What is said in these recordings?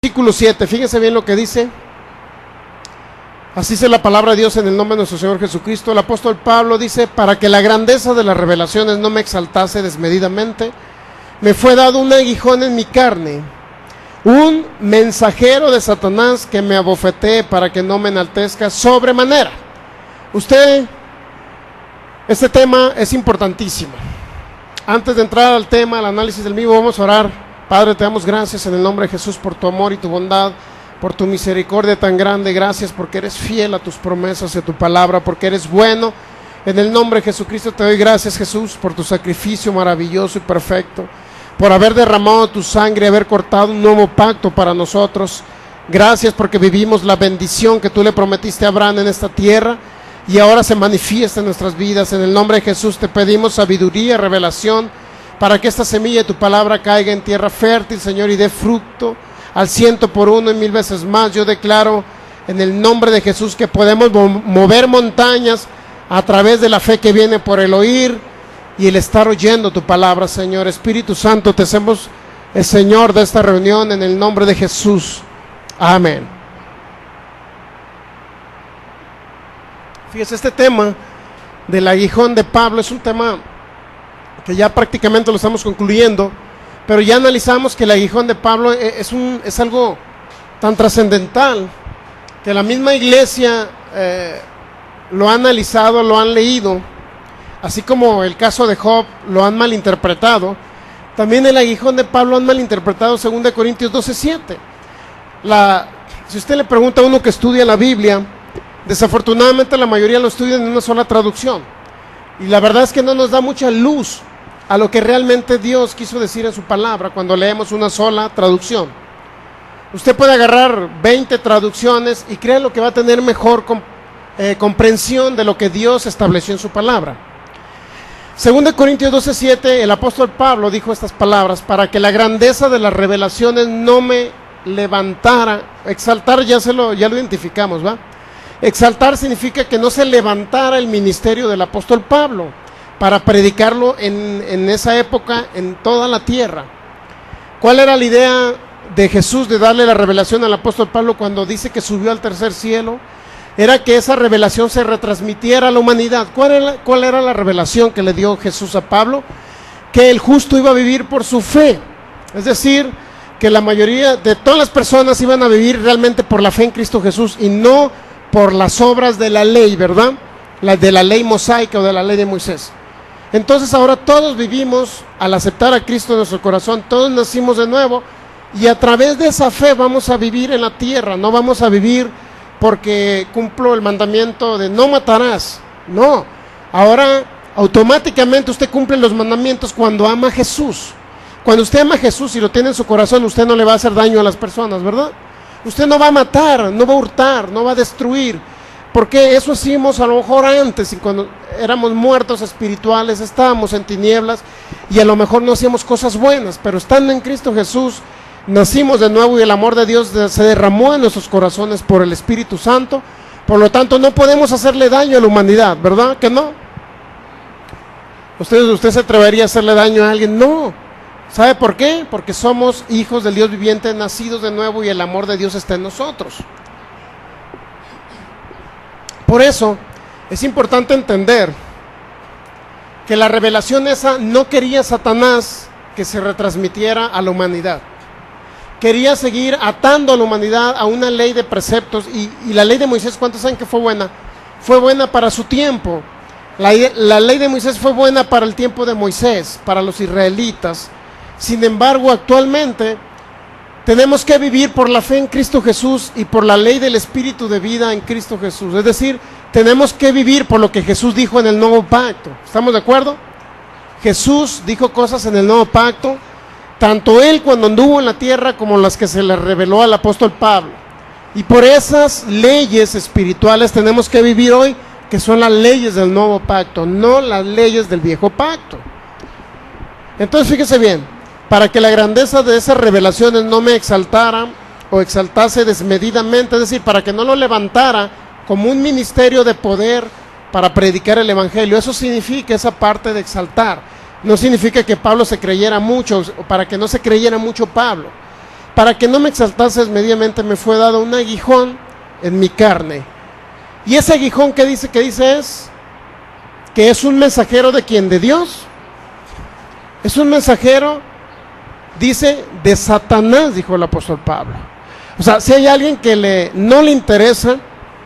versículo 7, fíjense bien lo que dice. Así dice la palabra de Dios en el nombre de nuestro Señor Jesucristo. El apóstol Pablo dice: para que la grandeza de las revelaciones no me exaltase desmedidamente, me fue dado un aguijón en mi carne, un mensajero de Satanás que me abofetee para que no me enaltezca sobremanera. Este tema es importantísimo. Antes de entrar al tema, al análisis del mismo, vamos a orar. Padre, te damos gracias en el nombre de Jesús por tu amor y tu bondad, por tu misericordia tan grande. Gracias porque eres fiel a tus promesas y a tu palabra, porque eres bueno. En el nombre de Jesucristo te doy gracias, Jesús, por tu sacrificio maravilloso y perfecto, por haber derramado tu sangre, haber cortado un nuevo pacto para nosotros. Gracias porque vivimos la bendición que tú le prometiste a Abraham en esta tierra y ahora se manifiesta en nuestras vidas. En el nombre de Jesús te pedimos sabiduría, revelación, para que esta semilla de tu palabra caiga en tierra fértil, Señor, y dé fruto al 100 por 1 y 1000 veces más. Yo declaro en el nombre de Jesús que podemos mover montañas a través de la fe que viene por el oír y el estar oyendo tu palabra, Señor. Espíritu Santo, te hacemos el Señor de esta reunión en el nombre de Jesús. Amén. Fíjese, este tema del aguijón de Pablo es un tema que ya prácticamente lo estamos concluyendo, pero ya analizamos que el aguijón de Pablo es algo tan trascendental que la misma iglesia lo ha analizado, lo han leído, así como el caso de Job lo han malinterpretado. También el aguijón de Pablo han malinterpretado 2 Corintios 12:7. Si usted le pregunta a uno que estudia la Biblia, desafortunadamente la mayoría lo estudian en una sola traducción, y la verdad es que no nos da mucha luz a lo que realmente Dios quiso decir en su palabra cuando leemos una sola traducción. Usted puede agarrar 20 traducciones y créalo que va a tener mejor comprensión de lo que Dios estableció en su palabra. 2 Corintios 12:7, el apóstol Pablo dijo estas palabras: para que la grandeza de las revelaciones no me levantara. Exaltar ya lo identificamos, ¿va? Exaltar significa que no se levantara el ministerio del apóstol Pablo para predicarlo en esa época en toda la tierra. ¿Cuál era la idea de Jesús de darle la revelación al apóstol Pablo cuando dice que subió al tercer cielo? Era que esa revelación se retransmitiera a la humanidad. ¿Cuál era la revelación que le dio Jesús a Pablo? Que el justo iba a vivir por su fe. Es decir, que la mayoría de todas las personas iban a vivir realmente por la fe en Cristo Jesús y no por las obras de la ley, ¿verdad? De la ley mosaica o de la ley de Moisés. Entonces ahora todos vivimos, al aceptar a Cristo en nuestro corazón, todos nacimos de nuevo y a través de esa fe vamos a vivir en la tierra. No vamos a vivir porque cumplo el mandamiento de no matarás. No, ahora automáticamente usted cumple los mandamientos cuando ama a Jesús. Cuando usted ama a Jesús y lo tiene en su corazón, usted no le va a hacer daño a las personas, ¿verdad? Usted no va a matar, no va a hurtar, no va a destruir, porque eso hacíamos a lo mejor antes, y cuando éramos muertos espirituales, estábamos en tinieblas y a lo mejor no hacíamos cosas buenas, pero estando en Cristo Jesús, nacimos de nuevo y el amor de Dios se derramó en nuestros corazones por el Espíritu Santo. Por lo tanto, no podemos hacerle daño a la humanidad, ¿verdad que no? ¿Usted se atrevería a hacerle daño a alguien? No. ¿Sabe por qué? Porque somos hijos del Dios viviente, nacidos de nuevo, y el amor de Dios está en nosotros. Por eso es importante entender que la revelación esa no quería Satanás que se retransmitiera a la humanidad. Quería seguir atando a la humanidad a una ley de preceptos, y la ley de Moisés, ¿cuántos saben que fue buena? Fue buena para su tiempo. La ley de Moisés fue buena para el tiempo de Moisés, para los israelitas. Sin embargo, actualmente tenemos que vivir por la fe en Cristo Jesús y por la ley del Espíritu de vida en Cristo Jesús. Es decir, tenemos que vivir por lo que Jesús dijo en el nuevo pacto. ¿Estamos de acuerdo? Jesús dijo cosas en el nuevo pacto, tanto él cuando anduvo en la tierra como las que se le reveló al apóstol Pablo. Y por esas leyes espirituales tenemos que vivir hoy, que son las leyes del nuevo pacto, no las leyes del viejo pacto. Entonces fíjese bien, para que la grandeza de esas revelaciones no me exaltara o exaltase desmedidamente, es decir, para que no lo levantara como un ministerio de poder para predicar el evangelio. Eso significa esa parte de exaltar. No significa que Pablo se creyera mucho, o para que no se creyera mucho Pablo. para que no me exaltases mediamente me fue dado un aguijón en mi carne. Y ese aguijón que dice es que es un mensajero de quién, de Dios. Es un mensajero, dice, de Satanás, dijo el apóstol Pablo. O sea, si hay alguien que no le interesa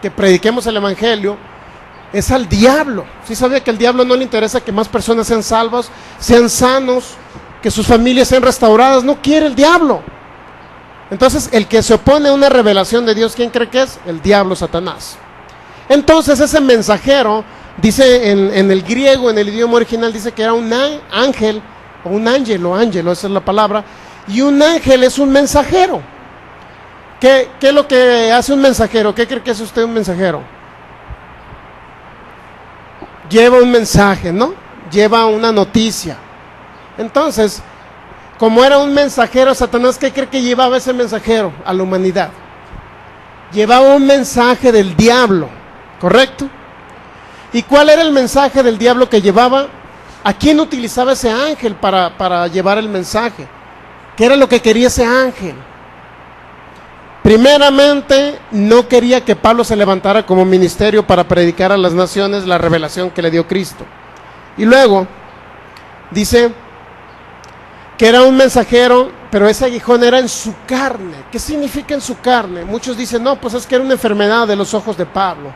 que prediquemos el evangelio, es al diablo. ¿Sí sabía que al diablo no le interesa que más personas sean salvas, sean sanos, que sus familias sean restauradas? No quiere el diablo. Entonces, el que se opone a una revelación de Dios, ¿quién cree que es? El diablo, Satanás. Entonces, ese mensajero, dice en el griego, en el idioma original, dice que era un ángel, o un ángelo, esa es la palabra, y un ángel es un mensajero. ¿Qué es lo que hace un mensajero? ¿Qué cree que hace usted un mensajero? Lleva un mensaje, ¿no? Lleva una noticia. Entonces, como era un mensajero, Satanás, ¿qué cree que llevaba ese mensajero a la humanidad? Llevaba un mensaje del diablo, ¿correcto? ¿Y cuál era el mensaje del diablo que llevaba? ¿A quién utilizaba ese ángel para llevar el mensaje? ¿Qué era lo que quería ese ángel? Primeramente, no quería que Pablo se levantara como ministerio para predicar a las naciones la revelación que le dio Cristo. Y luego, dice que era un mensajero, pero ese aguijón era en su carne. ¿Qué significa en su carne? Muchos dicen, no, pues es que era una enfermedad de los ojos de Pablo.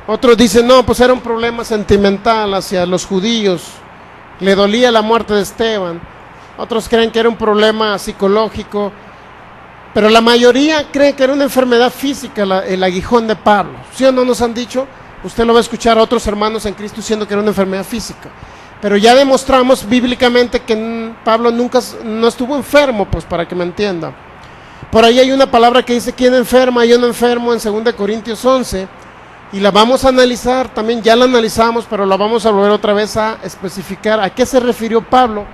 Otros dicen, no, pues era un problema sentimental hacia los judíos. Le dolía la muerte de Esteban. Otros creen que era un problema psicológico. Pero la mayoría cree que era una enfermedad física el aguijón de Pablo. ¿Sí o no nos han dicho? Usted lo va a escuchar a otros hermanos en Cristo diciendo que era una enfermedad física. Pero ya demostramos bíblicamente que Pablo no estuvo enfermo, pues para que me entienda. Por ahí hay una palabra que dice, ¿quién enferma? Yo no enfermo, en 2 Corintios 11. Y la vamos a analizar, también ya la analizamos, pero la vamos a volver otra vez a especificar a qué se refirió Pablo.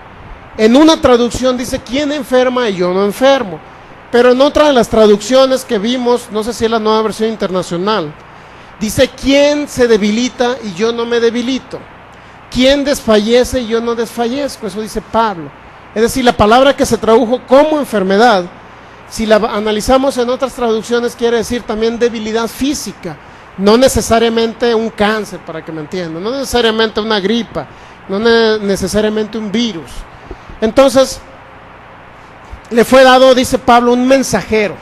En una traducción dice, ¿quién enferma? Y yo no enfermo. Pero en otra de las traducciones que vimos, no sé si es la Nueva Versión Internacional, dice, ¿quién se debilita y yo no me debilito? ¿Quién desfallece y yo no desfallezco? Eso dice Pablo. Es decir, la palabra que se tradujo como enfermedad, si la analizamos en otras traducciones, quiere decir también debilidad física. No necesariamente un cáncer, para que me entiendan, no necesariamente una gripa, no necesariamente un virus. Entonces, le fue dado, dice Pablo, un mensajero.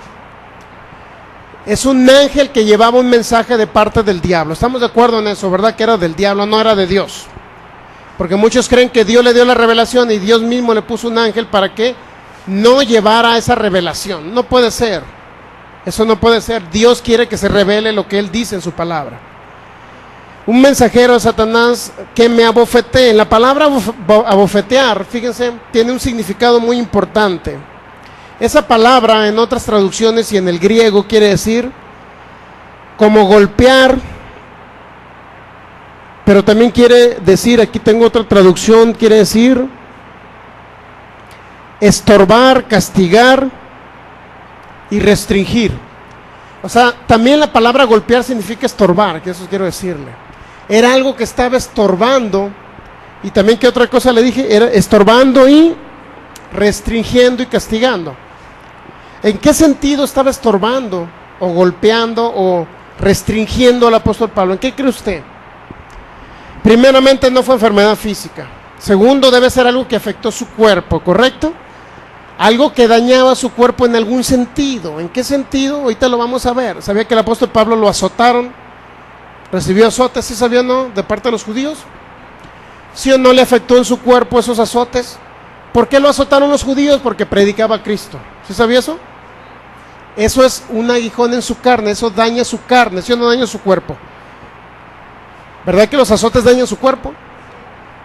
Es un ángel que llevaba un mensaje de parte del diablo. Estamos de acuerdo en eso, ¿verdad? Que era del diablo, no era de Dios. Porque muchos creen que Dios le dio la revelación y Dios mismo le puso un ángel para que no llevara esa revelación. No puede ser. Eso no puede ser. Dios quiere que se revele lo que Él dice en su palabra. Un mensajero de Satanás que me abofetee. La palabra abofetear, fíjense, tiene un significado muy importante. Esa palabra en otras traducciones y en el griego quiere decir como golpear, pero también quiere decir, aquí tengo otra traducción, quiere decir estorbar, castigar y restringir. O sea, también la palabra golpear significa estorbar, que eso quiero decirle. Era algo que estaba estorbando, y también, ¿qué otra cosa le dije? Era estorbando y restringiendo y castigando. ¿En qué sentido estaba estorbando o golpeando o restringiendo al apóstol Pablo? ¿En qué cree usted? Primeramente, no fue enfermedad física. Segundo, debe ser algo que afectó su cuerpo, ¿correcto? Algo que dañaba su cuerpo en algún sentido. ¿En qué sentido? Ahorita lo vamos a ver. ¿Sabía que el apóstol Pablo lo azotaron? ¿Recibió azotes? ¿Sí sabía o no? ¿De parte de los judíos? ¿Sí o no le afectó en su cuerpo esos azotes? ¿Por qué lo azotaron los judíos? Porque predicaba a Cristo. ¿Sí sabía eso? Eso es un aguijón en su carne. Eso daña su carne. ¿Sí o no daña su cuerpo? ¿Verdad que los azotes dañan su cuerpo?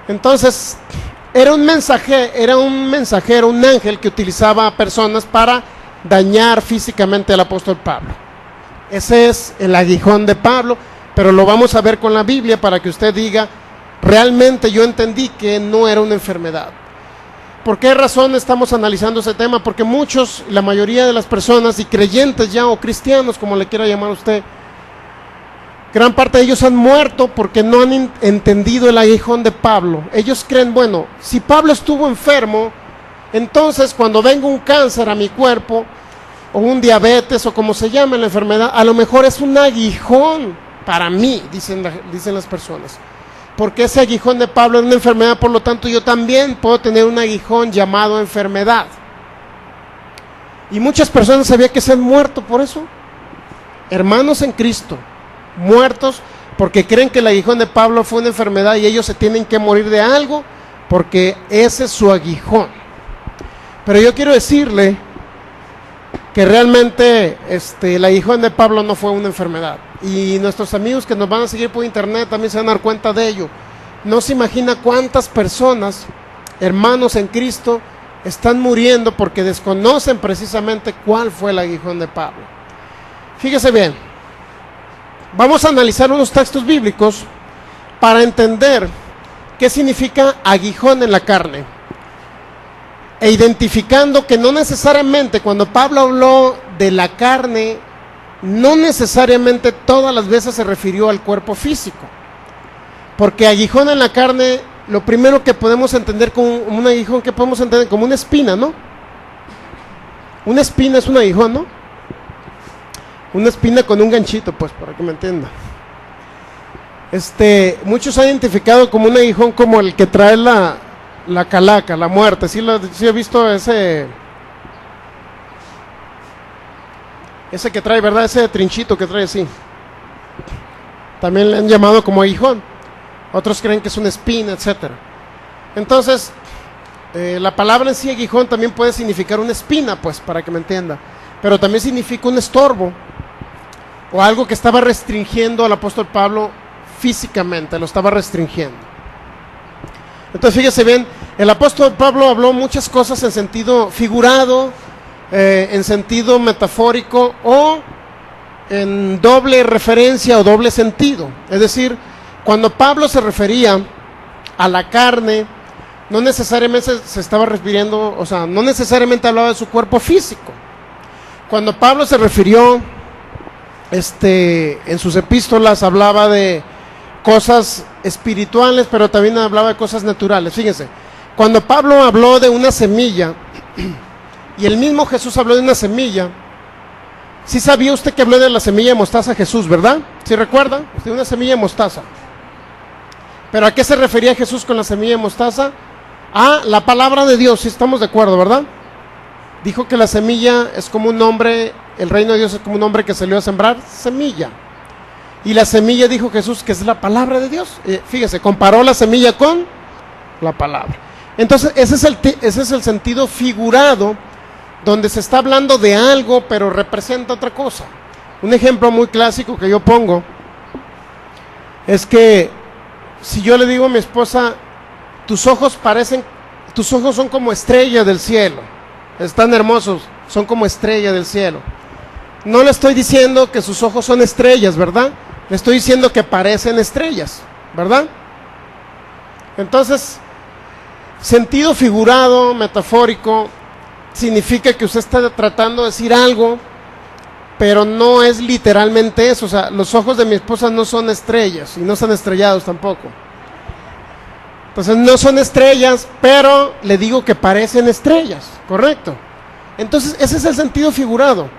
Entonces, era un mensajero, un ángel que utilizaba a personas para dañar físicamente al apóstol Pablo. Ese es el aguijón de Pablo, pero lo vamos a ver con la Biblia para que usted diga, realmente yo entendí que no era una enfermedad. ¿Por qué razón estamos analizando ese tema? Porque muchos, la mayoría de las personas, y creyentes ya, o cristianos, como le quiera llamar usted, gran parte de ellos han muerto porque no han entendido el aguijón de Pablo. Ellos creen, bueno, si Pablo estuvo enfermo, entonces cuando venga un cáncer a mi cuerpo, o un diabetes, o como se llame la enfermedad, a lo mejor es un aguijón para mí, dicen las personas. Porque ese aguijón de Pablo es una enfermedad, por lo tanto yo también puedo tener un aguijón llamado enfermedad. Y muchas personas sabían que se han muerto por eso. Hermanos en Cristo, muertos porque creen que el aguijón de Pablo fue una enfermedad y ellos se tienen que morir de algo porque ese es su aguijón. Pero yo quiero decirle que realmente el aguijón de Pablo no fue una enfermedad. Y nuestros amigos que nos van a seguir por internet también se van a dar cuenta de ello. No se imagina cuántas personas, hermanos en Cristo, están muriendo porque desconocen precisamente cuál fue el aguijón de Pablo. Fíjese bien, vamos a analizar unos textos bíblicos para entender qué significa aguijón en la carne, e identificando que no necesariamente cuando Pablo habló de la carne, no necesariamente todas las veces se refirió al cuerpo físico, porque aguijón en la carne, lo primero que podemos entender como un aguijón, que podemos entender como una espina, ¿no? Una espina es un aguijón, ¿no? Una espina con un ganchito, pues, para que me entienda. Muchos han identificado como un aguijón como el que trae la calaca, la muerte. Sí he visto ese que trae, ¿verdad? Ese trinchito que trae así. También le han llamado como aguijón. Otros creen que es una espina, etcétera. Entonces, la palabra en sí, aguijón, también puede significar una espina, pues, para que me entienda. Pero también significa un estorbo o algo que estaba restringiendo al apóstol Pablo físicamente, lo estaba restringiendo. Entonces, fíjese bien, el apóstol Pablo habló muchas cosas en sentido figurado, en sentido metafórico o en doble referencia o doble sentido. Es decir, cuando Pablo se refería a la carne, no necesariamente se estaba refiriendo, o sea, no necesariamente hablaba de su cuerpo físico. Cuando Pablo se refirió, en sus epístolas hablaba de cosas espirituales, pero también hablaba de cosas naturales. Fíjense, cuando Pablo habló de una semilla, y el mismo Jesús habló de una semilla, ¿sí sabía usted que habló de la semilla de mostaza Jesús, verdad? ¿Sí recuerda? De una semilla de mostaza. ¿Pero a qué se refería Jesús con la semilla de mostaza? A la palabra de Dios, si estamos de acuerdo, ¿verdad? Dijo que la semilla es como un hombre, el reino de Dios es como un hombre que salió a sembrar semilla. Y la semilla, dijo Jesús, que es la palabra de Dios. Fíjese, comparó la semilla con la palabra. Entonces, ese es el sentido figurado, donde se está hablando de algo, pero representa otra cosa. Un ejemplo muy clásico que yo pongo es que si yo le digo a mi esposa, tus ojos son como estrellas del cielo, están hermosos, son como estrellas del cielo. No le estoy diciendo que sus ojos son estrellas, ¿verdad? Le estoy diciendo que parecen estrellas, ¿verdad? Entonces, sentido figurado, metafórico, significa que usted está tratando de decir algo, pero no es literalmente eso. O sea, los ojos de mi esposa no son estrellas y no están estrellados tampoco. Entonces no son estrellas, pero le digo que parecen estrellas, ¿correcto? Entonces ese es el sentido figurado.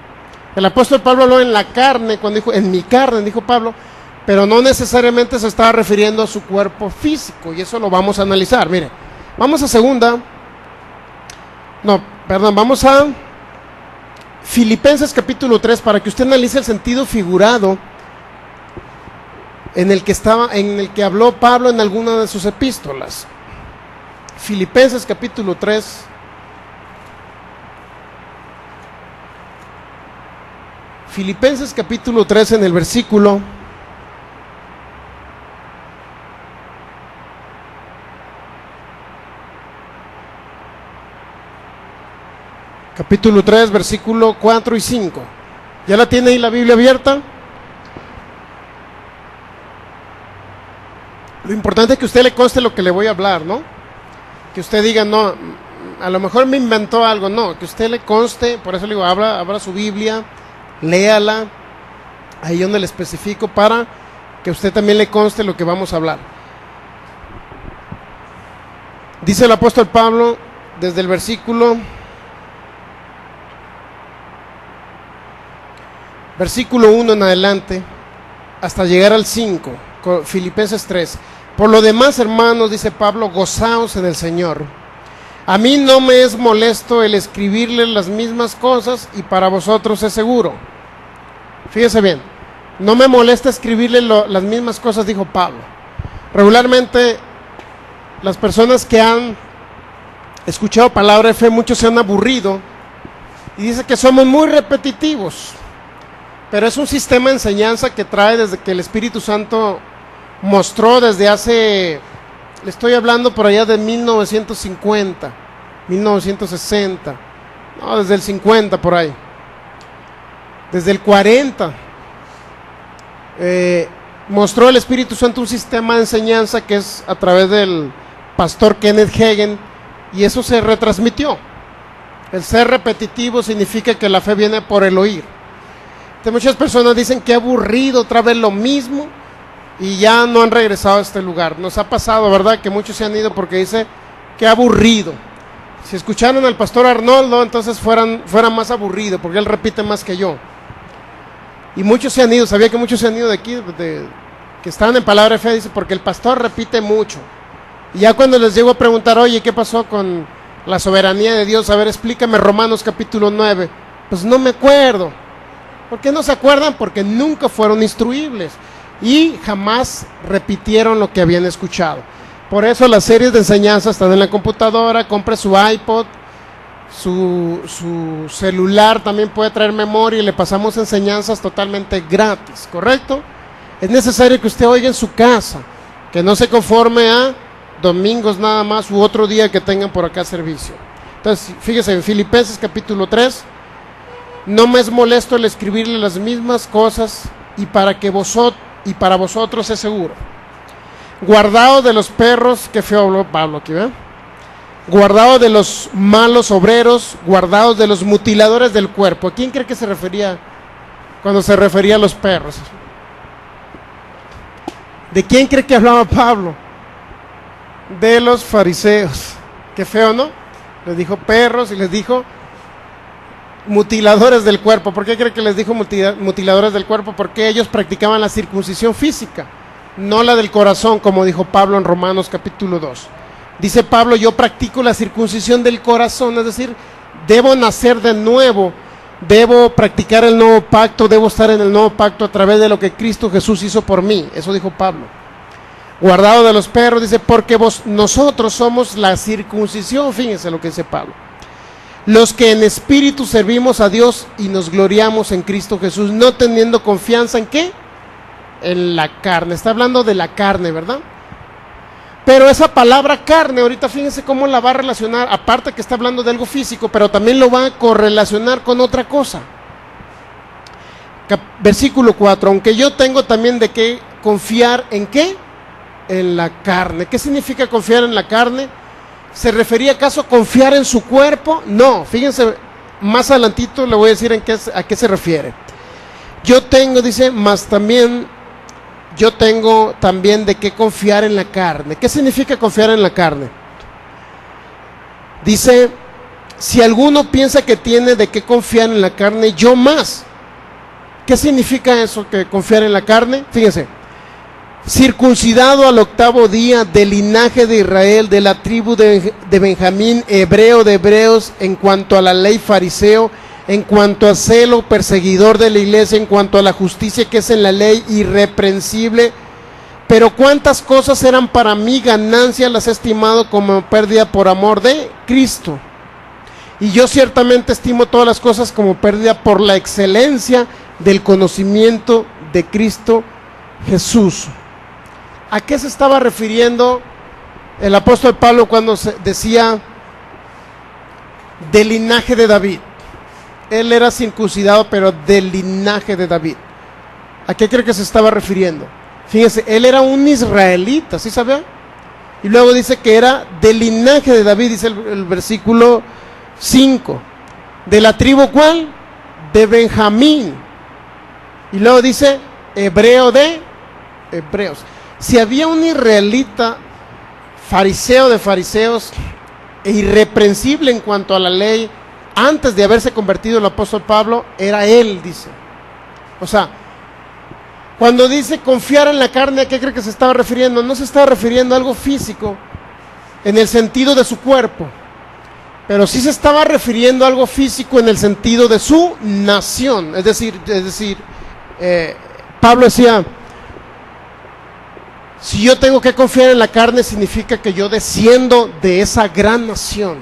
El apóstol Pablo habló en la carne, cuando dijo, en mi carne, dijo Pablo, pero no necesariamente se estaba refiriendo a su cuerpo físico, y eso lo vamos a analizar. Mire, vamos a Filipenses capítulo 3, para que usted analice el sentido figurado en el que habló Pablo en alguna de sus epístolas. Filipenses capítulo 3. Filipenses capítulo 3 en el versículo capítulo 3, versículo 4 y 5. ¿Ya la tiene ahí la Biblia abierta? Lo importante es que a usted le conste lo que le voy a hablar, ¿no? Que usted diga, no, a lo mejor me inventó algo, no, que usted le conste. Por eso le digo, abra su Biblia, léala, ahí donde le especifico, para que a usted también le conste lo que vamos a hablar. Dice el apóstol Pablo, desde el versículo versículo 1 en adelante, hasta llegar al 5, Filipenses 3. Por lo demás, hermanos, dice Pablo, gozaos en el Señor. A mí no me es molesto el escribirles las mismas cosas y para vosotros es seguro. Fíjese bien, no me molesta escribirles las mismas cosas, dijo Pablo. Regularmente, las personas que han escuchado palabra de fe, muchos se han aburrido y dice que somos muy repetitivos. Pero es un sistema de enseñanza que trae desde que el Espíritu Santo mostró desde hace, le estoy hablando por allá de 1950, 1960, no, desde el 50 por ahí, desde el 40, mostró el Espíritu Santo un sistema de enseñanza que es a través del pastor Kenneth Hagin, y eso se retransmitió. El ser repetitivo significa que la fe viene por el oír. Entonces, muchas personas dicen que aburrido otra vez lo mismo y ya no han regresado a este lugar. Nos ha pasado, ¿verdad?, que muchos se han ido porque dice que aburrido. Si escucharon al pastor Arnoldo, entonces fueran más aburrido, porque él repite más que yo. Y muchos se han ido, sabía que muchos se han ido de aquí, que están en palabra de fe, dice, porque el pastor repite mucho. Y ya cuando les llego a preguntar, oye, ¿qué pasó con la soberanía de Dios? A ver, explícame Romanos capítulo 9. Pues no me acuerdo. ¿Por qué no se acuerdan? Porque nunca fueron instruibles y jamás repitieron lo que habían escuchado. Por eso las series de enseñanza están en la computadora. Compre su iPod, su celular también puede traer memoria y le pasamos enseñanzas totalmente gratis, ¿correcto? Es necesario que usted oiga en su casa, que no se conforme a domingos nada más u otro día que tengan por acá servicio. Entonces, fíjese en Filipenses capítulo 3, no me es molesto el escribirle las mismas cosas y para vosotros es seguro. Guardado de los perros, que feo habló Pablo aquí, ¿verdad? Guardado de los malos obreros, guardados de los mutiladores del cuerpo. ¿A quién cree que se refería cuando se refería a los perros? ¿De quién cree que hablaba Pablo? De los fariseos. Qué feo, ¿no? Les dijo perros y les dijo mutiladores del cuerpo. ¿Por qué cree que les dijo mutiladores del cuerpo? Porque ellos practicaban la circuncisión física, no la del corazón, como dijo Pablo en Romanos capítulo 2. Dice Pablo, yo practico la circuncisión del corazón, es decir, debo nacer de nuevo, debo practicar el nuevo pacto, debo estar en el nuevo pacto a través de lo que Cristo Jesús hizo por mí. Eso dijo Pablo. Guardado de los perros, dice, porque nosotros somos la circuncisión, fíjense lo que dice Pablo. Los que en espíritu servimos a Dios y nos gloriamos en Cristo Jesús, no teniendo confianza en ¿qué? En la carne. Está hablando de la carne, ¿verdad? Pero esa palabra carne, ahorita fíjense cómo la va a relacionar, aparte que está hablando de algo físico, pero también lo va a correlacionar con otra cosa. Versículo 4, aunque yo tengo también de qué confiar en ¿qué? En la carne. ¿Qué significa confiar en la carne? ¿Se refería acaso a confiar en su cuerpo? No, fíjense, más adelantito le voy a decir a qué se refiere. Yo tengo, dice, yo tengo también de qué confiar en la carne. ¿Qué significa confiar en la carne? Dice, si alguno piensa que tiene de qué confiar en la carne, yo más. ¿Qué significa eso, que confiar en la carne? Fíjense, circuncidado al 8º día, del linaje de Israel, de la tribu de Benjamín, hebreo de hebreos, en cuanto a la ley fariseo, en cuanto a celo, perseguidor de la iglesia, en cuanto a la justicia que es en la ley, irreprensible. Pero cuántas cosas eran para mí ganancia, las he estimado como pérdida por amor de Cristo. Y yo ciertamente estimo todas las cosas como pérdida por la excelencia del conocimiento de Cristo Jesús. ¿A qué se estaba refiriendo el apóstol Pablo cuando decía del linaje de David? Él era circuncidado, pero del linaje de David. ¿A qué cree que se estaba refiriendo? Fíjense, él era un israelita, ¿sí sabía? Y luego dice que era del linaje de David, dice el versículo 5. ¿De la tribu cuál? De Benjamín. Y luego dice, hebreo de hebreos. Si había un israelita, fariseo de fariseos, e irreprensible en cuanto a la ley, antes de haberse convertido el apóstol Pablo, era él, dice. O sea, cuando dice confiar en la carne, ¿a qué cree que se estaba refiriendo? No se estaba refiriendo a algo físico en el sentido de su cuerpo, pero sí se estaba refiriendo a algo físico en el sentido de su nación. Es decir, Pablo decía, si yo tengo que confiar en la carne, significa que yo desciendo de esa gran nación,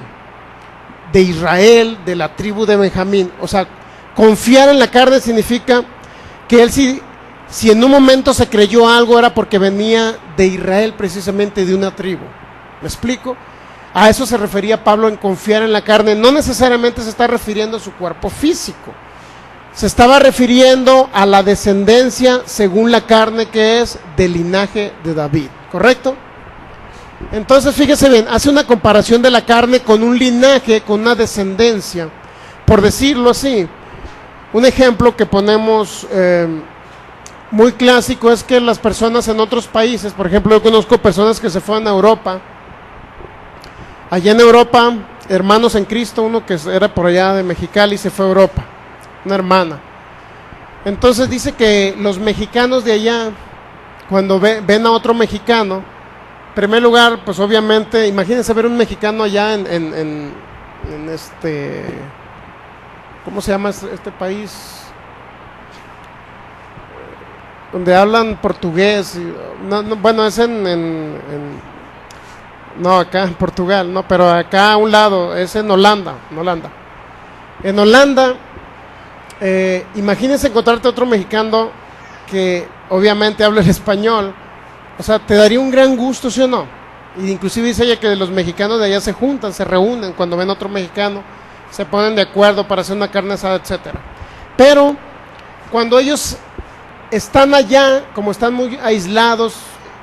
de Israel, de la tribu de Benjamín. O sea, confiar en la carne significa que él si en un momento se creyó algo, era porque venía de Israel, precisamente de una tribu. ¿Me explico? A eso se refería Pablo en confiar en la carne. No necesariamente se está refiriendo a su cuerpo físico, se estaba refiriendo a la descendencia según la carne, que es del linaje de David, ¿correcto? Entonces fíjese bien, hace una comparación de la carne con un linaje, con una descendencia, por decirlo así. Un ejemplo que ponemos muy clásico es que las personas en otros países, por ejemplo, yo conozco personas que se fueron a Europa. Allá en Europa, hermanos en Cristo, uno que era por allá de Mexicali se fue a Europa, una hermana. Entonces dice que los mexicanos de allá, cuando ven a otro mexicano, en primer lugar, pues obviamente, imagínense ver un mexicano allá en ¿cómo se llama este país? Donde hablan portugués. Bueno, es no, acá en Portugal, no, pero acá a un lado, es en Holanda. En Holanda, imagínense encontrarte otro mexicano que obviamente habla el español. O sea, te daría un gran gusto, ¿sí o no? Y inclusive dice ella que los mexicanos de allá se juntan, se reúnen cuando ven a otro mexicano, se ponen de acuerdo para hacer una carne asada, etcétera. Pero cuando ellos están allá, como están muy aislados,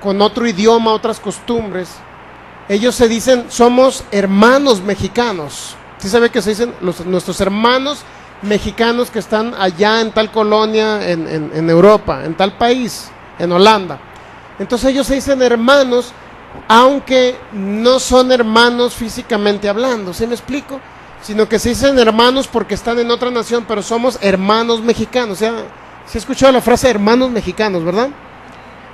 con otro idioma, otras costumbres, ellos se dicen, somos hermanos mexicanos. ¿Sí sabe que se dicen nuestros hermanos mexicanos que están allá en tal colonia, en Europa, en tal país, en Holanda? Entonces ellos se dicen hermanos, aunque no son hermanos físicamente hablando, ¿sí me explico? Sino que se dicen hermanos porque están en otra nación, pero somos hermanos mexicanos. O sea, ¿sí he escuchado la frase hermanos mexicanos, verdad?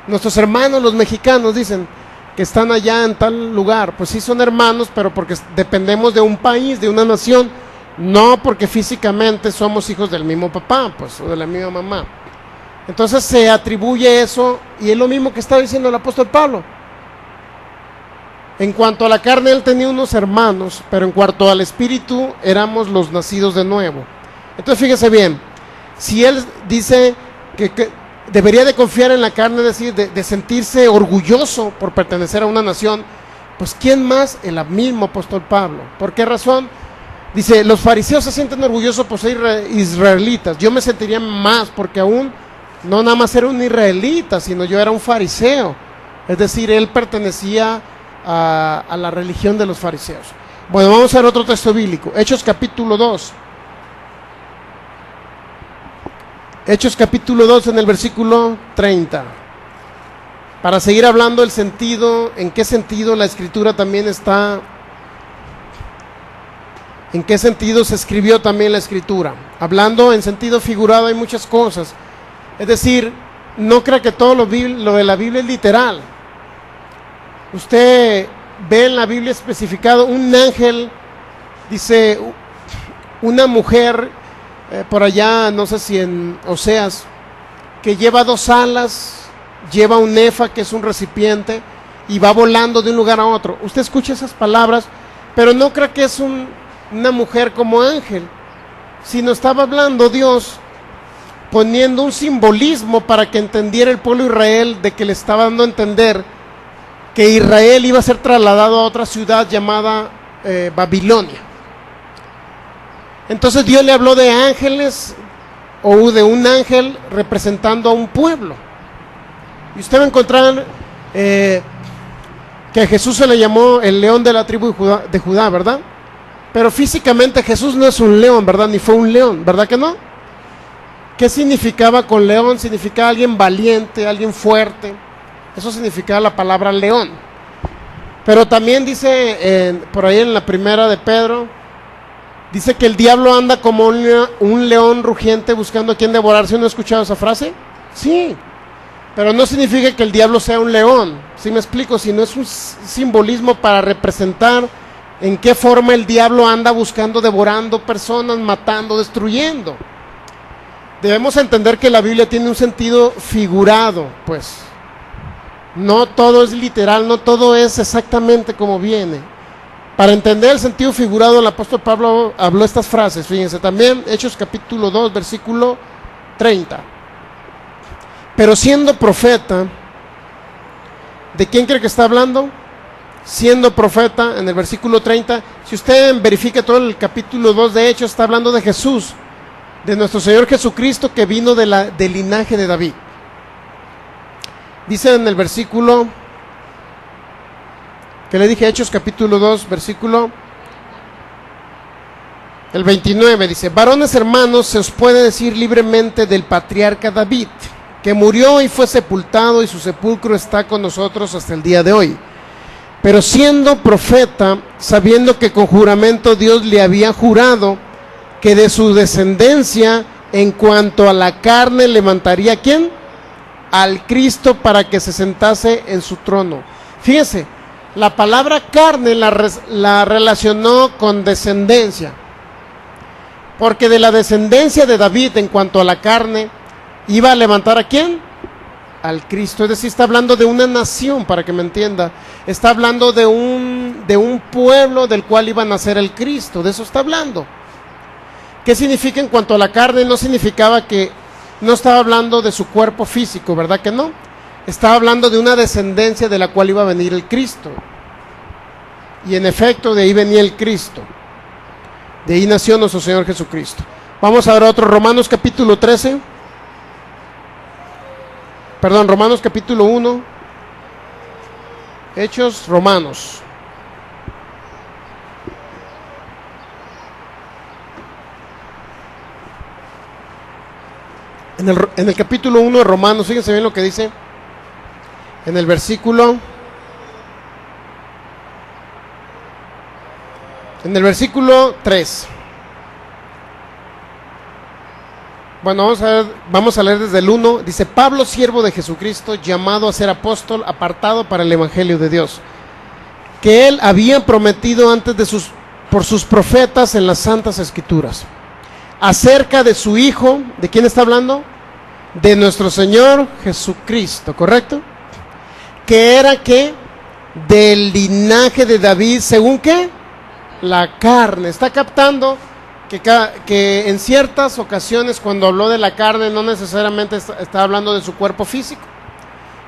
Nuestros hermanos los mexicanos dicen que están allá en tal lugar. Pues sí son hermanos, pero porque dependemos de un país, de una nación, no porque físicamente somos hijos del mismo papá, pues, o de la misma mamá. Entonces se atribuye eso, y es lo mismo que está diciendo el apóstol Pablo. En cuanto a la carne, él tenía unos hermanos, pero en cuanto al espíritu, éramos los nacidos de nuevo. Entonces fíjese bien, si él dice que debería de confiar en la carne, es decir, de sentirse orgulloso por pertenecer a una nación, pues ¿quién más? El mismo apóstol Pablo. ¿Por qué razón? Dice, los fariseos se sienten orgullosos por ser israelitas. Yo me sentiría más, porque aún no nada más era un israelita, sino yo era un fariseo. Es decir, él pertenecía a la religión de los fariseos. Bueno, vamos a ver otro texto bíblico. Hechos capítulo 2. Hechos capítulo 2 en el versículo 30. Para seguir hablando del sentido, en qué sentido la escritura también está, en qué sentido se escribió también la escritura. Hablando en sentido figurado hay muchas cosas. Es decir, no crea que todo lo de la Biblia es literal. Usted ve en la Biblia especificado un ángel, dice una mujer, por allá, no sé si en Oseas, que lleva 2 alas, lleva un efa, que es un recipiente, y va volando de un lugar a otro. Usted escucha esas palabras, pero no crea que es una mujer como ángel, sino estaba hablando Dios, poniendo un simbolismo para que entendiera el pueblo de Israel, de que le estaba dando a entender que Israel iba a ser trasladado a otra ciudad llamada Babilonia. Entonces Dios le habló de ángeles, o de un ángel representando a un pueblo. Y usted va a encontrar que a Jesús se le llamó el león de la tribu de Judá, ¿verdad? Pero físicamente Jesús no es un león, ¿verdad? Ni fue un león, ¿verdad que no? ¿Qué significaba con león? Significaba alguien valiente, alguien fuerte. Eso significaba la palabra león. Pero también dice por ahí en la primera de Pedro, Dice que el diablo anda como un león rugiente buscando a quien devorar. ¿Sí no he escuchado esa frase? Sí, pero no significa que el diablo sea un león. ¿Sí me explico? Sino es un simbolismo para representar en qué forma el diablo anda buscando, devorando personas, matando, destruyendo. Debemos entender que la Biblia tiene un sentido figurado, pues. No todo es literal, no todo es exactamente como viene. Para entender el sentido figurado, el apóstol Pablo habló estas frases. Fíjense, también Hechos capítulo 2, versículo 30. Pero siendo profeta, ¿de quién cree que está hablando? Siendo profeta, en el versículo 30, si usted verifica todo el capítulo 2 de Hechos, está hablando de Jesús, de nuestro Señor Jesucristo, que vino del linaje de David. Dice en el versículo, que le dije, Hechos capítulo 2, versículo, el 29, dice: varones hermanos, se os puede decir libremente del patriarca David, que murió y fue sepultado, y su sepulcro está con nosotros hasta el día de hoy. Pero siendo profeta, sabiendo que con juramento Dios le había jurado que de su descendencia, en cuanto a la carne, levantaría, ¿quién? Al Cristo, para que se sentase en su trono. Fíjense, la palabra carne la relacionó con descendencia, porque de la descendencia de David, en cuanto a la carne, iba a levantar ¿a quién? Al Cristo. Es decir, está hablando de una nación, para que me entienda. Está hablando de un pueblo del cual iba a nacer el Cristo. De eso está hablando. ¿Qué significa en cuanto a la carne? No significaba que no estaba hablando de su cuerpo físico, ¿verdad que no? Estaba hablando de una descendencia de la cual iba a venir el Cristo. Y en efecto, de ahí venía el Cristo. De ahí nació nuestro Señor Jesucristo. Vamos a ver otro, Romanos capítulo 13. Perdón, Romanos capítulo 1. Hechos, Romanos. En el capítulo 1 de Romanos, fíjense bien lo que dice. En el versículo 3. Bueno, vamos a leer desde el 1. Dice: Pablo, siervo de Jesucristo, llamado a ser apóstol, apartado para el evangelio de Dios, que él había prometido antes por sus profetas en las santas escrituras, acerca de su Hijo. ¿De quién está hablando? De nuestro Señor Jesucristo, ¿correcto? Que era, ¿qué? Del linaje de David, ¿según qué? La carne. Está captando que en ciertas ocasiones, cuando habló de la carne, no necesariamente está hablando de su cuerpo físico.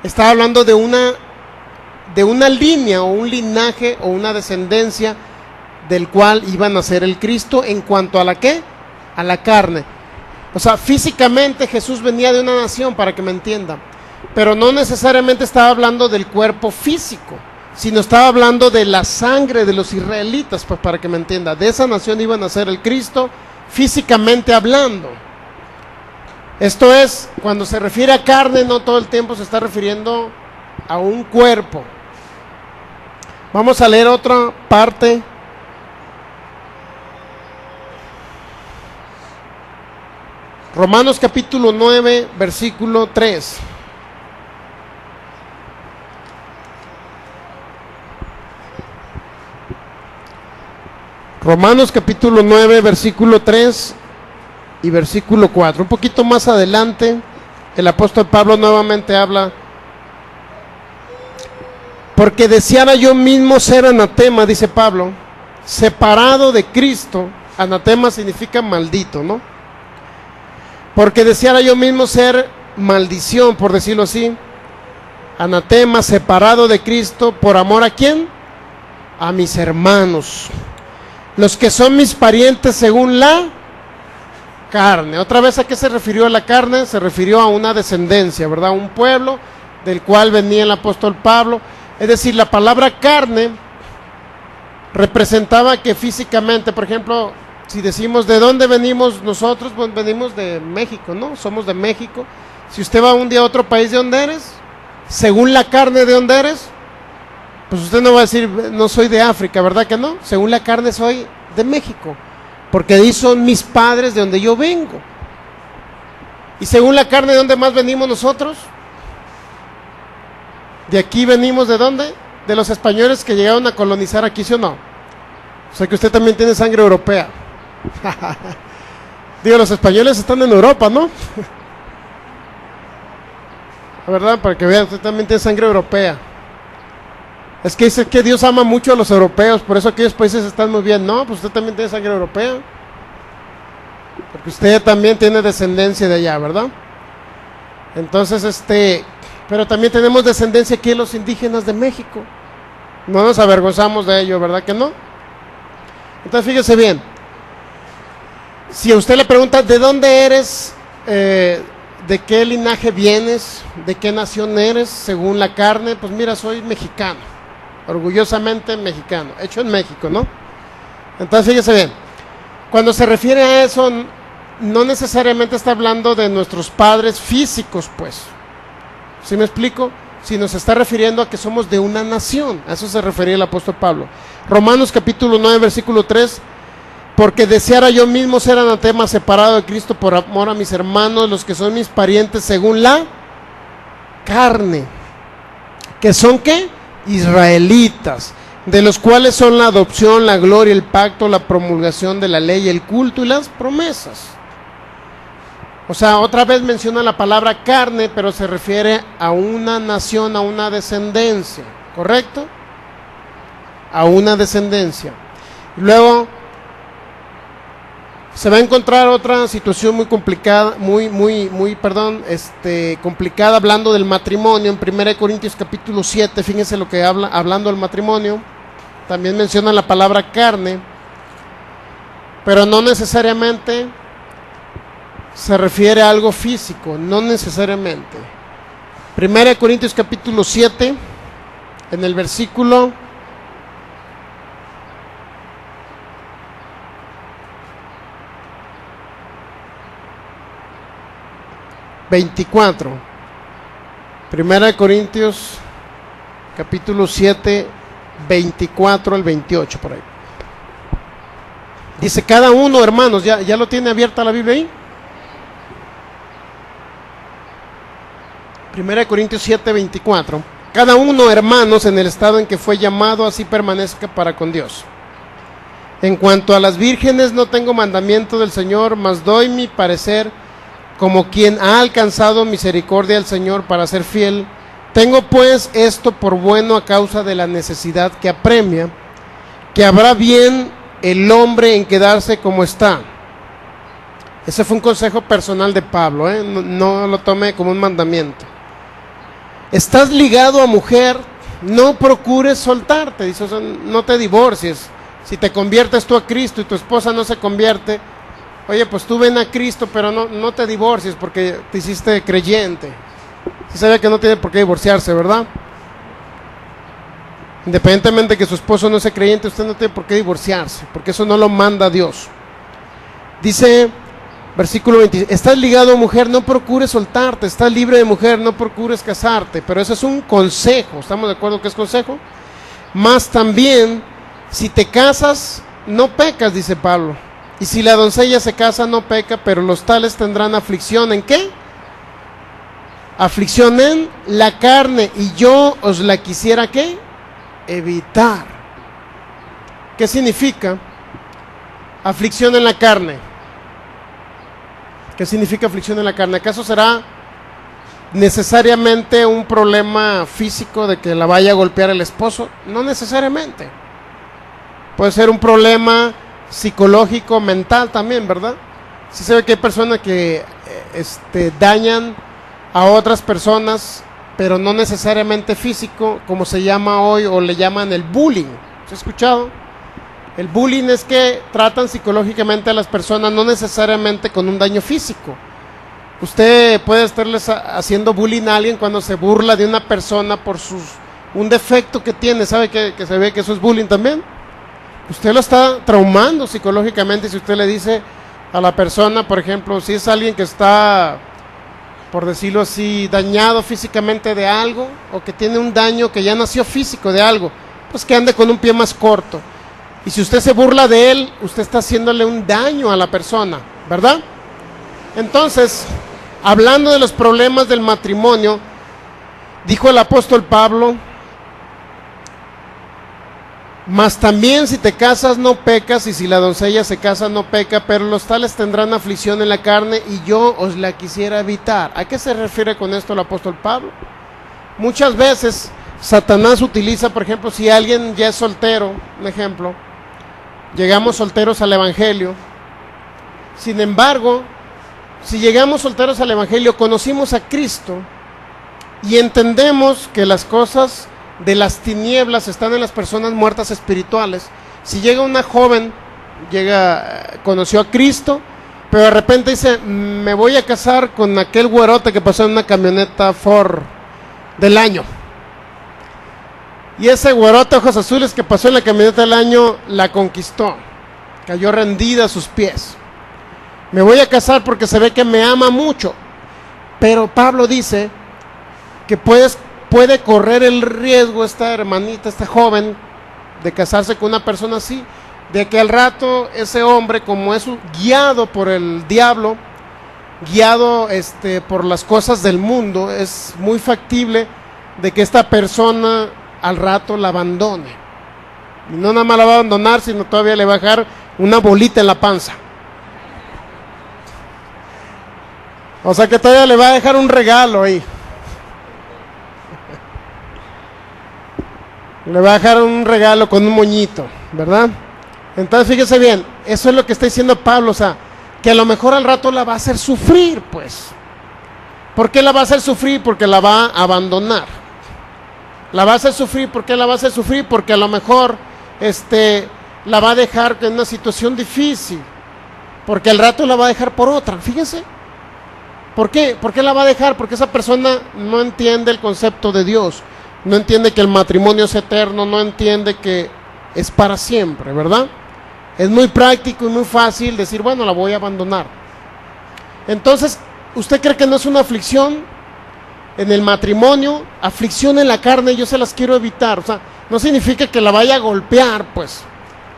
Está hablando de una línea o un linaje o una descendencia del cual iba a nacer el Cristo. En cuanto a la ¿qué? A la carne. O sea, físicamente Jesús venía de una nación, para que me entienda, pero no necesariamente estaba hablando del cuerpo físico, sino estaba hablando de la sangre de los israelitas, pues, para que me entienda. De esa nación iba a nacer el Cristo, físicamente hablando. Esto es, cuando se refiere a carne, no todo el tiempo se está refiriendo a un cuerpo. Vamos a leer otra parte. Romanos capítulo 9, versículo 3. Romanos capítulo 9, versículo 3 y versículo 4. Un poquito más adelante, el apóstol Pablo nuevamente habla: porque deseara yo mismo ser anatema, dice Pablo, separado de Cristo. Anatema significa maldito, ¿no? Porque deseara yo mismo ser maldición, por decirlo así, anatema, separado de Cristo, por amor ¿a quién? A mis hermanos, los que son mis parientes según la carne. Otra vez, ¿a qué se refirió a la carne? Se refirió a una descendencia, ¿verdad? Un pueblo del cual venía el apóstol Pablo. Es decir, la palabra carne representaba que físicamente, por ejemplo, si decimos ¿de dónde venimos nosotros? Pues venimos de México, ¿no? Somos de México. Si usted va un día a otro país, ¿de dónde eres? Según la carne, ¿de dónde eres? Pues usted no va a decir, no soy de África, ¿verdad que no? Según la carne soy de México. porque ahí son mis padres de donde yo vengo. Y según la carne, ¿de dónde más venimos nosotros? De aquí venimos, ¿de dónde? De los españoles que llegaron a colonizar aquí, ¿sí o no? O sea que usted también tiene sangre europea. Digo, los españoles están en Europa, ¿no? La verdad, para que vean, usted también tiene sangre europea. Es que dice que Dios ama mucho a los europeos, por eso aquellos países están muy bien. No, pues usted también tiene sangre europea. Porque usted también tiene descendencia de allá, ¿verdad? Entonces, pero también tenemos descendencia aquí de los indígenas de México. No nos avergonzamos de ello, ¿verdad que no? Entonces, fíjese bien. Si a usted le pregunta, ¿de dónde eres? ¿De qué linaje vienes? ¿De qué nación eres? Según la carne, pues mira, soy mexicano. Orgullosamente mexicano. Hecho en México, ¿no? Entonces, fíjese bien. Cuando se refiere a eso, no necesariamente está hablando de nuestros padres físicos, pues. ¿Sí me explico? Sino se está refiriendo a que somos de una nación. A eso se refería el apóstol Pablo. Romanos capítulo 9, versículo 3. Porque deseara yo mismo ser anatema, separado de Cristo por amor a mis hermanos, los que son mis parientes según la carne. ¿Que son qué? Israelitas, de los cuales son la adopción, la gloria, el pacto, la promulgación de la ley, el culto y las promesas. O sea, otra vez menciona la palabra carne, pero se refiere a una nación, a una descendencia, ¿correcto? A una descendencia. Y luego se va a encontrar otra situación muy complicada, complicada, hablando del matrimonio. En 1 Corintios capítulo 7, fíjense lo que habla, hablando del matrimonio, también menciona la palabra carne, pero no necesariamente se refiere a algo físico, no necesariamente. 1 Corintios capítulo 7, en el versículo 24. 1 Corintios capítulo 7, 24 al 28, por ahí. Dice, cada uno, hermanos, ¿ya lo tiene abierta la Biblia ahí? 1 Corintios 7, 24. Cada uno, hermanos, en el estado en que fue llamado, así permanezca para con Dios. En cuanto a las vírgenes, no tengo mandamiento del Señor, mas doy mi parecer como quien ha alcanzado misericordia del Señor para ser fiel. Tengo pues esto por bueno a causa de la necesidad que apremia, que habrá bien el hombre en quedarse como está. Ese fue un consejo personal de Pablo, no lo tome como un mandamiento. Estás ligado a mujer, no procures soltarte, dice, o sea, no te divorcies. Si te conviertes tú a Cristo y tu esposa no se convierte, oye, pues tú ven a Cristo, pero no te divorcies porque te hiciste creyente. Sí sabía que no tiene por qué divorciarse, ¿verdad? Independientemente de que su esposo no sea creyente, usted no tiene por qué divorciarse, porque eso no lo manda Dios. Dice, versículo 20, estás ligado a mujer, no procures soltarte. Estás libre de mujer, no procures casarte. Pero eso es un consejo, ¿estamos de acuerdo que es consejo? Más también, si te casas, no pecas, dice Pablo. Y si la doncella se casa, no peca, pero los tales tendrán aflicción. ¿En qué? Aflicción en la carne, y yo os la quisiera, ¿qué? Evitar. ¿Qué significa aflicción en la carne? ¿Qué significa aflicción en la carne? ¿Acaso será necesariamente un problema físico de que la vaya a golpear el esposo? No necesariamente. Puede ser un problema psicológico, mental también, ¿verdad? Sí se ve que hay personas que dañan a otras personas, pero no necesariamente físico, como se llama hoy, o le llaman el bullying. ¿Se ha escuchado? El bullying es que tratan psicológicamente a las personas, no necesariamente con un daño físico. Usted puede estarles haciendo bullying a alguien cuando se burla de una persona por un defecto que tiene. ¿Sabe que se ve que eso es bullying también? Usted lo está traumando psicológicamente. Si usted le dice a la persona, por ejemplo, si es alguien que está, por decirlo así, dañado físicamente de algo, o que tiene un daño que ya nació físico de algo, pues que ande con un pie más corto. Y si usted se burla de él, usted está haciéndole un daño a la persona, ¿verdad? Entonces, hablando de los problemas del matrimonio, dijo el apóstol Pablo: mas también si te casas no pecas, y si la doncella se casa no peca, pero los tales tendrán aflicción en la carne, y yo os la quisiera evitar. ¿A qué se refiere con esto el apóstol Pablo? Muchas veces Satanás utiliza, por ejemplo, si alguien ya es soltero, un ejemplo, llegamos solteros al evangelio. Sin embargo, si llegamos solteros al evangelio, conocimos a Cristo y entendemos que las cosas de las tinieblas están en las personas muertas espirituales. Si llega una joven, conoció a Cristo, pero de repente dice: me voy a casar con aquel güerote que pasó en una camioneta Ford del año. Y ese güerote ojos azules que pasó en la camioneta del año la conquistó, cayó rendida a sus pies. Me voy a casar porque se ve que me ama mucho. Pero Pablo dice que puede correr el riesgo esta hermanita, esta joven, de casarse con una persona así, de que al rato ese hombre, como es guiado por el diablo, guiado por las cosas del mundo, es muy factible de que esta persona al rato la abandone. Y no nada más la va a abandonar, sino todavía le va a dejar una bolita en la panza. O sea que todavía le va a dejar un regalo ahí. Le va a dejar un regalo con un moñito, ¿verdad? Entonces fíjese bien, eso es lo que está diciendo Pablo, o sea, que a lo mejor al rato la va a hacer sufrir, pues. ¿Por qué la va a hacer sufrir? Porque la va a abandonar. La va a hacer sufrir, ¿por qué la va a hacer sufrir? Porque a lo mejor la va a dejar en una situación difícil. Porque al rato la va a dejar por otra, fíjese. ¿Por qué? ¿Por qué la va a dejar? Porque esa persona no entiende el concepto de Dios. No entiende que el matrimonio es eterno, no entiende que es para siempre, ¿verdad? Es muy práctico y muy fácil decir: bueno, la voy a abandonar. Entonces, ¿usted cree que no es una aflicción en el matrimonio? Aflicción en la carne, yo se las quiero evitar. O sea, no significa que la vaya a golpear, pues,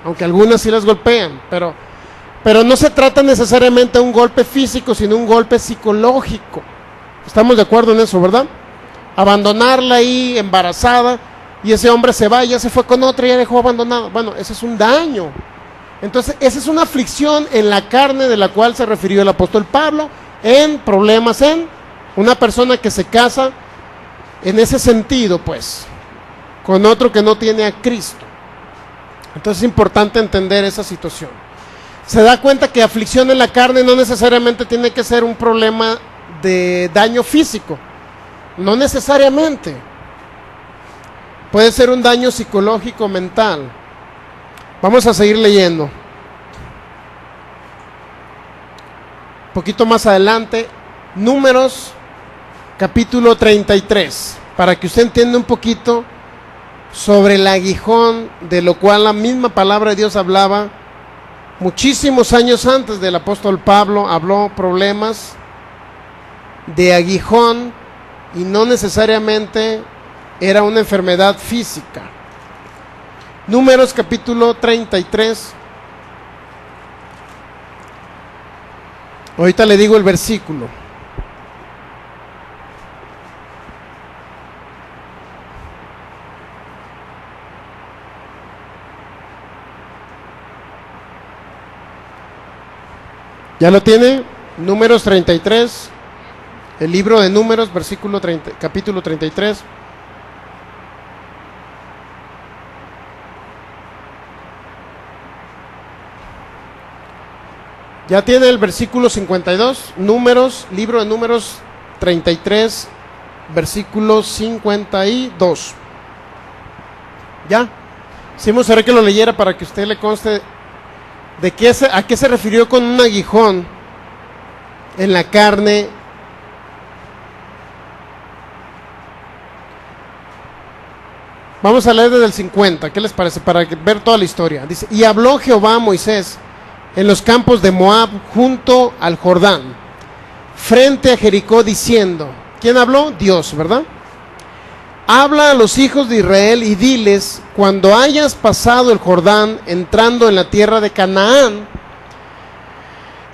aunque algunas sí las golpean, pero no se trata necesariamente de un golpe físico, sino un golpe psicológico. Estamos de acuerdo en eso, ¿verdad? Abandonarla ahí embarazada, y ese hombre se va, ya se fue con otra y ya dejó abandonada. Bueno, ese es un daño. Entonces, esa es una aflicción en la carne de la cual se refirió el apóstol Pablo, en problemas en una persona que se casa en ese sentido, pues, con otro que no tiene a Cristo. Entonces es importante entender esa situación. Se da cuenta que aflicción en la carne no necesariamente tiene que ser un problema de daño físico. No necesariamente. Puede ser un daño psicológico, mental. Vamos a seguir leyendo. Un poquito más adelante, Números, capítulo 33, para que usted entienda un poquito sobre el aguijón, de lo cual la misma palabra de Dios hablaba muchísimos años antes del apóstol Pablo. Habló problemas de aguijón, y no necesariamente era una enfermedad física. Números capítulo 33. Ahorita le digo el versículo. ¿Ya lo tiene? Números 33. El libro de Números, capítulo 33. Ya tiene el versículo 52. Números, libro de Números 33, versículo 52. ¿Ya? Sí, me gustaría que lo leyera para que a usted le conste de a qué se refirió con un aguijón en la carne. Vamos a leer desde el 50, ¿qué les parece? Para ver toda la historia. Dice: y habló Jehová a Moisés en los campos de Moab, junto al Jordán, frente a Jericó, diciendo. ¿Quién habló? Dios, ¿verdad? habla a los hijos de Israel y diles: cuando hayas pasado el Jordán, entrando en la tierra de Canaán,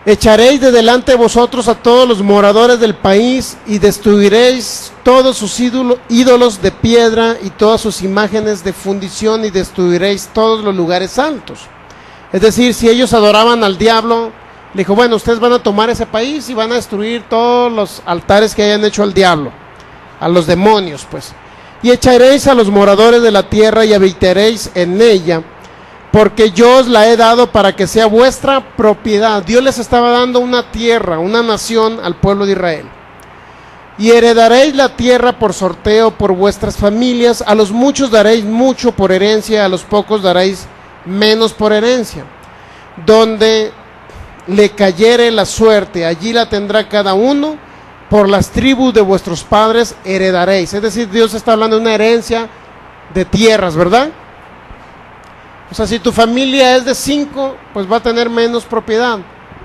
echaréis de delante de vosotros a todos los moradores del país y destruiréis todos sus ídolos de piedra y todas sus imágenes de fundición, y destruiréis todos los lugares altos. Es decir, si ellos adoraban al diablo, le dijo: bueno, ustedes van a tomar ese país y van a destruir todos los altares que hayan hecho al diablo, a los demonios, pues. Y echaréis a los moradores de la tierra y habitaréis en ella, porque yo os la he dado para que sea vuestra propiedad. Dios les estaba dando una tierra, una nación al pueblo de Israel. Y heredaréis la tierra por sorteo por vuestras familias. A los muchos daréis mucho por herencia, a los pocos daréis menos por herencia. Donde le cayere la suerte, allí la tendrá cada uno. Por las tribus de vuestros padres heredaréis. Es decir, Dios está hablando de una herencia de tierras, ¿verdad? O sea, si tu familia es de 5, pues va a tener menos propiedad.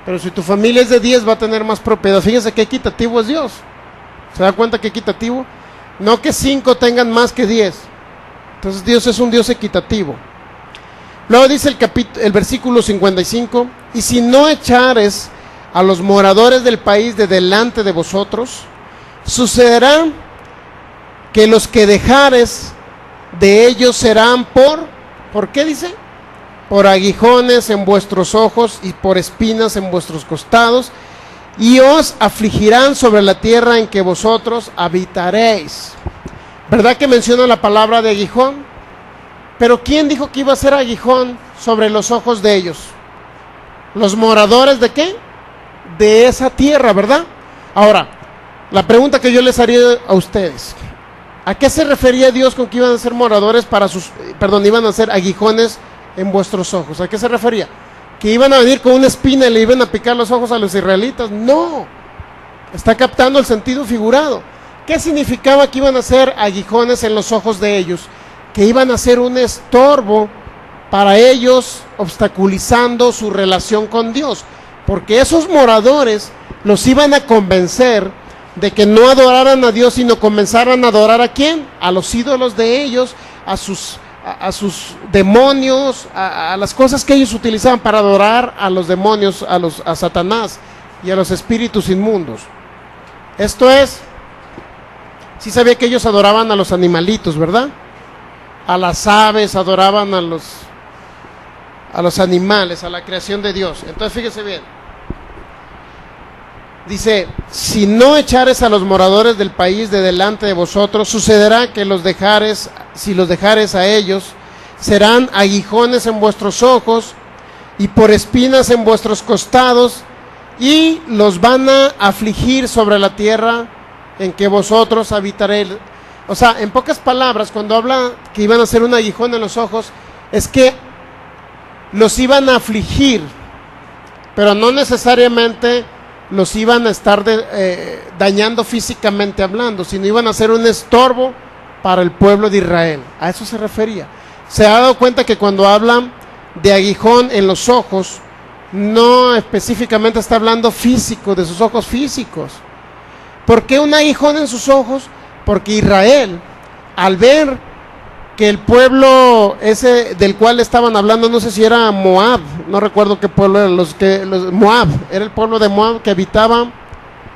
Pero si tu familia es de 10, va a tener más propiedad. Fíjense qué equitativo es Dios. ¿Se da cuenta qué equitativo? No que 5 tengan más que 10. Entonces Dios es un Dios equitativo. Luego dice el versículo 55: y si no echares a los moradores del país de delante de vosotros, sucederá que los que dejares de ellos serán ¿por qué dice? Por aguijones en vuestros ojos y por espinas en vuestros costados, y os afligirán sobre la tierra en que vosotros habitaréis. ¿Verdad que menciona la palabra de aguijón? Pero ¿quién dijo que iba a ser aguijón sobre los ojos de ellos? ¿Los moradores de qué? De esa tierra, ¿verdad? Ahora, la pregunta que yo les haría a ustedes: ¿a qué se refería Dios con que iban a ser moradores iban a ser aguijones en vuestros ojos? ¿A qué se refería? ¿Que iban a venir con una espina y le iban a picar los ojos a los israelitas? No, está captando el sentido figurado. ¿Qué significaba que iban a ser aguijones en los ojos de ellos? Que iban a ser un estorbo para ellos, obstaculizando su relación con Dios, porque esos moradores los iban a convencer de que no adoraran a Dios, sino comenzaran a adorar ¿a quién? A los ídolos de ellos, a sus demonios, a las cosas que ellos utilizaban para adorar a los demonios, a Satanás y a los espíritus inmundos. Esto es, sí sabía que ellos adoraban a los animalitos, ¿verdad? A las aves, adoraban a los animales, a la creación de Dios. Entonces fíjese bien. Dice: si no echares a los moradores del país de delante de vosotros, sucederá que si los dejares a ellos, serán aguijones en vuestros ojos y por espinas en vuestros costados, y los van a afligir sobre la tierra en que vosotros habitaréis. O sea, en pocas palabras, cuando habla que iban a ser un aguijón en los ojos, es que los iban a afligir, pero no necesariamente los iban a estar dañando físicamente hablando, sino iban a ser un estorbo para el pueblo de Israel. A eso se refería. Se ha dado cuenta que cuando hablan de aguijón en los ojos, no específicamente está hablando físico, de sus ojos físicos. ¿Por qué un aguijón en sus ojos? Porque Israel, al ver que el pueblo ese del cual estaban hablando, no sé si era Moab, no recuerdo qué pueblo era, Moab, era el pueblo de Moab que habitaba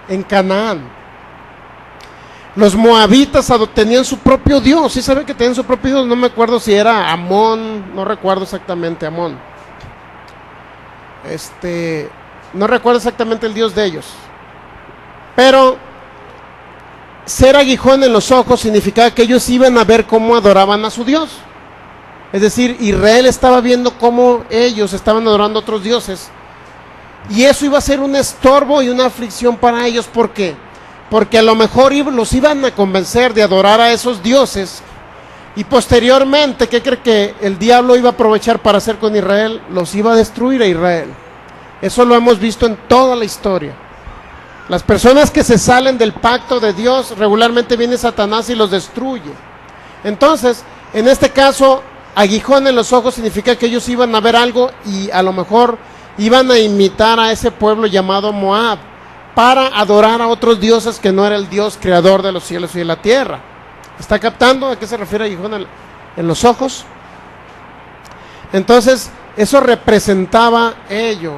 en Canaán. Los moabitas tenían su propio Dios. ¿Sí saben que tenían su propio Dios? No me acuerdo si era Amón, no recuerdo exactamente Amón. No recuerdo exactamente el Dios de ellos. Pero ser aguijón en los ojos significaba que ellos iban a ver cómo adoraban a su Dios. Es decir, Israel estaba viendo cómo ellos estaban adorando a otros dioses. Y eso iba a ser un estorbo y una aflicción para ellos. ¿Por qué? Porque a lo mejor los iban a convencer de adorar a esos dioses. Y posteriormente, ¿qué cree que el diablo iba a aprovechar para hacer con Israel? Los iba a destruir a Israel. Eso lo hemos visto en toda la historia. Las personas que se salen del pacto de Dios, regularmente viene Satanás y los destruye. Entonces, en este caso, aguijón en los ojos significa que ellos iban a ver algo y a lo mejor iban a imitar a ese pueblo llamado Moab para adorar a otros dioses que no era el Dios creador de los cielos y de la tierra. ¿Está captando a qué se refiere aguijón en los ojos? Entonces, eso representaba ello.